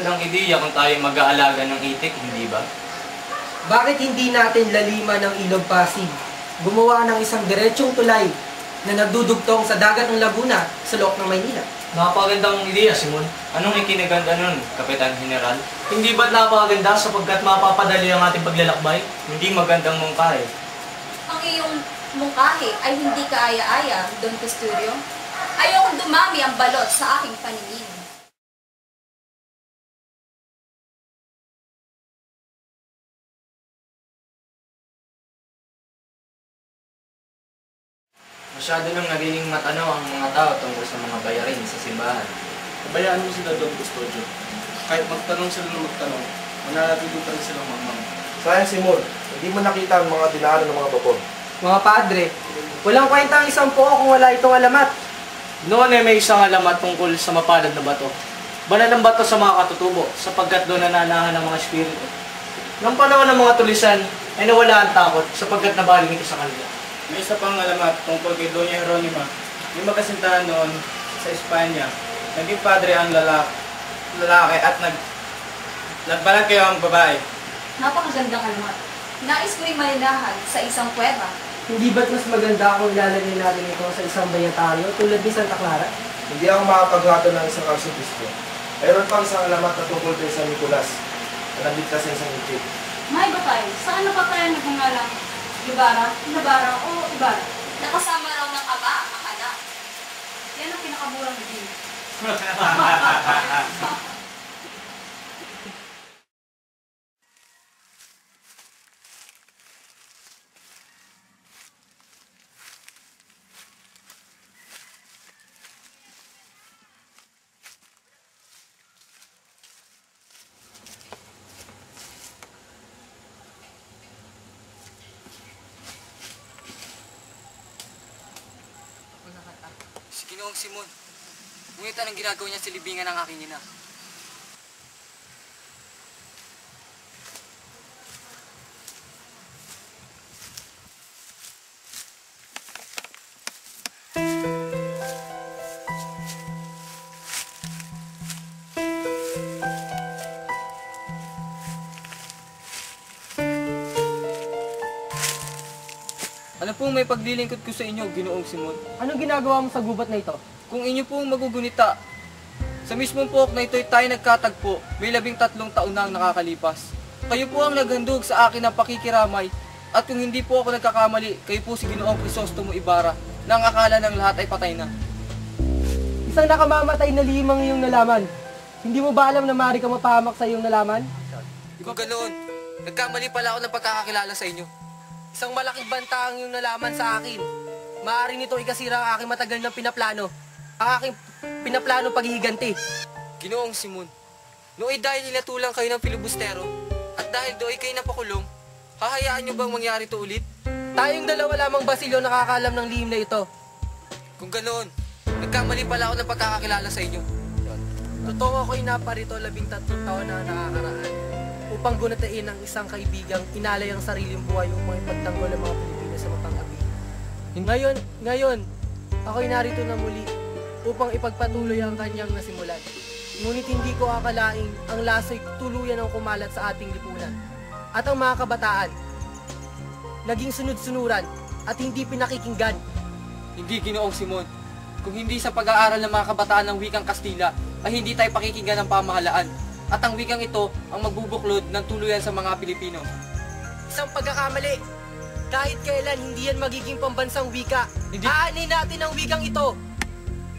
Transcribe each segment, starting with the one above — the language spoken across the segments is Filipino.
Ng ideya kung tayo mag-aalaga ng itik, hindi ba? Bakit hindi natin lalima ng Ilog Pasig? Gumawa ng isang diretsong tulay na nagdudugtong sa dagat ng Laguna sa loob ng Maynila. Napakagandang ideya, Simon. Anong ikinaganda nun, Kapitan General? Hindi ba't napakaganda sapagkat mapapadali ang ating paglalakbay? Hindi magandang mungkahi. Ang iyong mungkahi ay hindi kaaya-aya, Don Custodio. Ayokong dumami ang balot sa aking paningin. Masyado nang nagiging matanaw ang mga tao tungkol sa mga bayarin sa simbahan. Pabayaan mo sila doon, Custodio. Kahit magtanong sila ng magtanong, mananatili pa rin silang mamang. Sayang Simon, hindi mo nakita ang mga dinaanan ng mga bapor. Mga padre, walang kwenta ang isang puo kung wala itong alamat. Noon ay may isang alamat tungkol sa mapalad na bato. Banal ang bato sa mga katutubo sapagkat doon nananahan ang mga espiritu. Nang panahon ng mga tulisan ay nawala ang takot sapagkat nabaling ito sa kanila. May isa pang alamat tungkol kay Doña Jeronima. Yung magkasintahan noon sa Espanya, naging padre ang lalaki at nagbalag kayo ang babae. Napakagandang alamat. Nais ko rin malinahan sa isang kuweba. Hindi ba't mas maganda kung ilalagay natin ito sa isang bayataryo tulad ni Santa Clara? Hindi ako makapaghato ng isang arsobispo. Mayroon pang isang alamat na tungkol kay San Nicolas na nagligtas sa isang Egypt. May batay, saan na pa kaya nagngangalang Ibarra, o Ibarra? Nakasama raw ng ama ang anak. Yan ang pinakaburang din. Si Ginoong Simon, ngunit anong ginagawa niya sa libingan ng aking ina? Ano pong may paglilingkod ko sa inyo, Ginoong Simon? Anong ginagawa mo sa gubat na ito? Kung inyo pong magugunita, sa mismong pook na ito'y tayo nagkatagpo, may 13 taon na ang nakakalipas. Kayo po ang naghandog sa akin ng pakikiramay, at kung hindi po ako nagkakamali, kayo po si Ginoong Crisostomo Ibarra, na ang akala ng lahat ay patay na. Isang nakamamatay na limang iyong nalaman. Hindi mo ba alam na maaari kang mapahamak sa iyong nalaman? Kung ganoon, nagkamali pala ako ng pagkakakilala sa inyo. Isang malaking banta ang iyong nalaman sa akin. Maaari nito ikasira ang aking matagal na pinaplano. Ang aking pinaplano paghihiganti. Ginoong Simon, nooy dahil hinatulang kayo ng filibustero, at dahil do'y kayo napakulong, hahayaan nyo bang mangyari to ulit? Tayong dalawa lamang Basilio nakakaalam ng lihim na ito. Kung ganoon, nagkamali pala ako ng pagkakakilala sa inyo. Totoo ako'y naparito 13 taon na nakakaraan upang gunatain ang isang kaibigang inalay ang sariling buhay upang ipagtanggol ang mga Pilipino sa mapang-api. Ngayon, ako'y narito na muli upang ipagpatuloy ang kanyang nasimulan. Ngunit hindi ko akalaing ang laso'y tuluyan ang kumalat sa ating lipunan. At ang mga kabataan, naging sunod-sunuran at hindi pinakikinggan. Hindi, Ginoong Simon. Kung hindi sa pag-aaral ng mga kabataan ng wikang Kastila, ay hindi tayo pakikinggan ng pamahalaan. At ang wikang ito ang magbubuklod ng tuluyan sa mga Pilipino. Isang pagkakamali. Kahit kailan hindi yan magiging pambansang wika. Aanin natin ang wikang ito.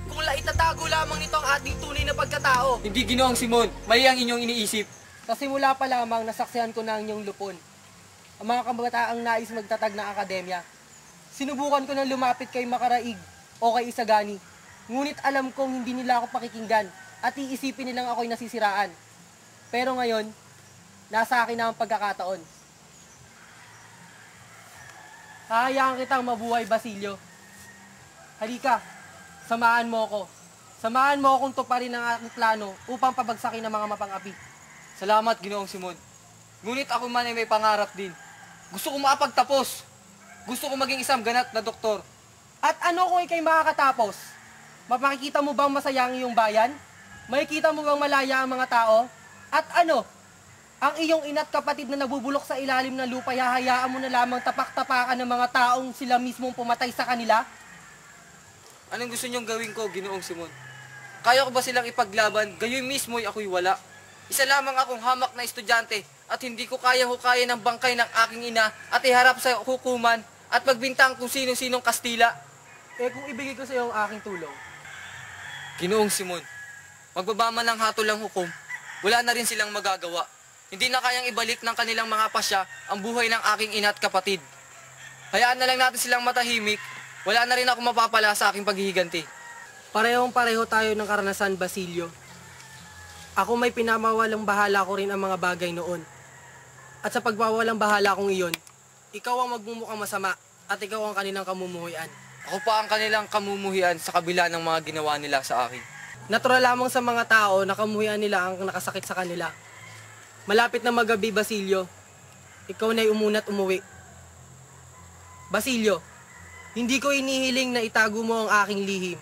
Kung itatago lamang nito ang ating tunay na pagkatao. Hindi, Ginoong Simon. Mali ang inyong iniisip. Sa simula pa lamang nasaksihan ko na ang inyong lupon. Ang mga kabataang nais magtatag ng akademya. Sinubukan ko na lumapit kay Makaraig o kay Isagani. Ngunit alam kong hindi nila ako pakikinggan at iisipin nilang ako'y nasisiraan. Pero ngayon, nasa akin na ang pagkakataon. Hahayaan kitang mabuhay, Basilio. Halika, samahan mo ako. Samahan mo akong tuparin ang aking plano upang pabagsakin ng mga mapang-api. Salamat, Ginoong Simon. Ngunit ako man ay may pangarap din. Gusto ko makapagtapos. Gusto ko maging isang ganat na doktor. At ano kung ikay makakatapos? Mapakikita mo bang masaya ang iyong bayan? Makikita mo bang malaya ang mga tao? At ano, ang iyong ina't kapatid na nabubulok sa ilalim ng lupa, hahayaan mo na lamang tapak-tapakan ng mga taong sila mismong pumatay sa kanila? Anong gusto niyong gawin ko, Ginoong Simon? Kaya ko ba silang ipaglaban, gayon mismo'y ako'y wala? Isa lamang akong hamak na estudyante at hindi ko kaya-hukaya ng bangkay ng aking ina at iharap sa hukuman at pagbintang kung sino-sinong Kastila. Eh kung ibigay ko sa iyo ang aking tulong, Ginoong Simon, magbaba man ng hatol ang hukom, wala na rin silang magagawa. Hindi na kayang ibalik ng kanilang mga pasya ang buhay ng aking ina at kapatid. Hayaan na lang natin silang matahimik, wala na rin ako mapapala sa aking paghihiganti. parehong-pareho tayo ng karanasan, Basilio. Ako may pinamawalang bahala ko rin ang mga bagay noon. At sa pagwawalang bahala kong iyon, ikaw ang magmumukhang masama at ikaw ang kanilang kamumuhian. Ako pa ang kanilang kamumuhian sa kabila ng mga ginawa nila sa akin. Natural lamang sa mga tao na kamuhian nila ang nakasakit sa kanila. Malapit na magabi, Basilio. Ikaw na'y umuna't umuwi. Basilio, hindi ko inihiling na itago mo ang aking lihim.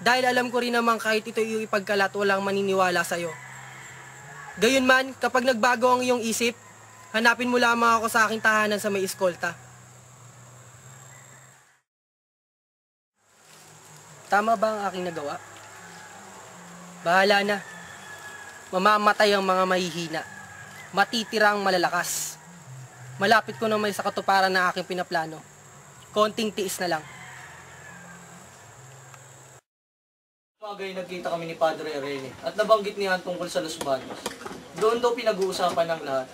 Dahil alam ko rin naman kahit ito iyong ipagkalat, walang maniniwala sa'yo. Gayunman, kapag nagbago ang iyong isip, hanapin mo lamang ako sa aking tahanan sa may eskolta. Tama ba ang aking nagawa? Bahala na. Mamamatay ang mga mahihina. Matitira ang malalakas. Malapit ko na may sa katuparan na aking pinaplano. Konting tiis na lang. Bagay nagkita kami ni Padre Rene at nabanggit niya ang tungkol sa Los Baños. Doon daw pinag-uusapan ng lahat.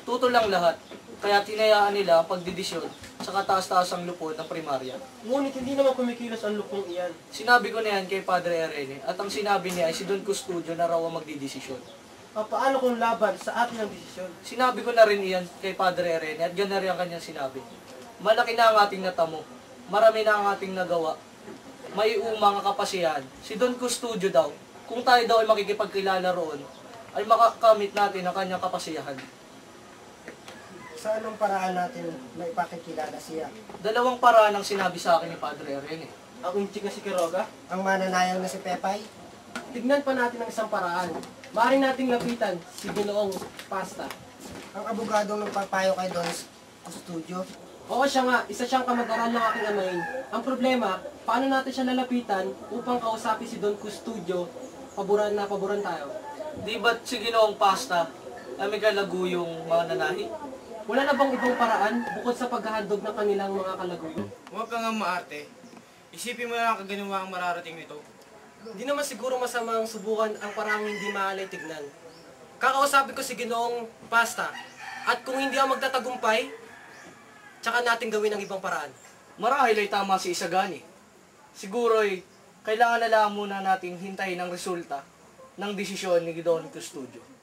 Tutol lang lahat, kaya tinayaan nila ang pagdidisyon sa kataas-taasang lupon ng primarya. Ngunit hindi naman kumikilos ang lupong iyan. Sinabi ko na yan kay Padre Rene at ang sinabi niya ay si Don Custodio na raw ang magdidesisyon. Paano kung laban sa atin ang desisyon? Sinabi ko na rin iyan kay Padre Rene at ganun rin ang kanyang sinabi. Malaki na ang ating natamo, marami na ang ating nagawa. May umang kapasihan. Si Don Custodio daw, kung tayo daw ay makikipagkilala roon, ay makakamit natin ang kanyang kapasihan. Sa anong paraan natin may pakikilala siya? Dalawang paraan ang sinabi sa akin ni Padre Rene. Ang unchik na si Quiroga? Ang mananayang na si Pepay? Tignan pa natin ang isang paraan. Maaari nating lapitan si Ginoong Pasta. Ang abogadong nagpapayo kay Don Custodio? Oo, siya nga. Isa siyang kamag-aral ng aking amain. Ang problema, paano natin siya lalapitan upang kausapin si Don Custodio, paboran tayo? Di ba't si Ginoong Pasta ay may kalaguyong mga nanahi? Wala na bang ibang paraan bukod sa paghahandog ng kanilang mga kalaguyo? Huwag ka nga maarte. Isipin mo na ang kaginawa ang mararating nito. Hindi naman siguro masamang subukan ang paraang hindi maalay tignan. Kakausapin ko si Ginoong Pasta. At kung hindi ako magtatagumpay, tsaka natin gawin ang ibang paraan. Marahil ay tama si Isagani. Siguro'y kailangan na lang muna nating hintayin ang resulta ng desisyon ni Don Custodio.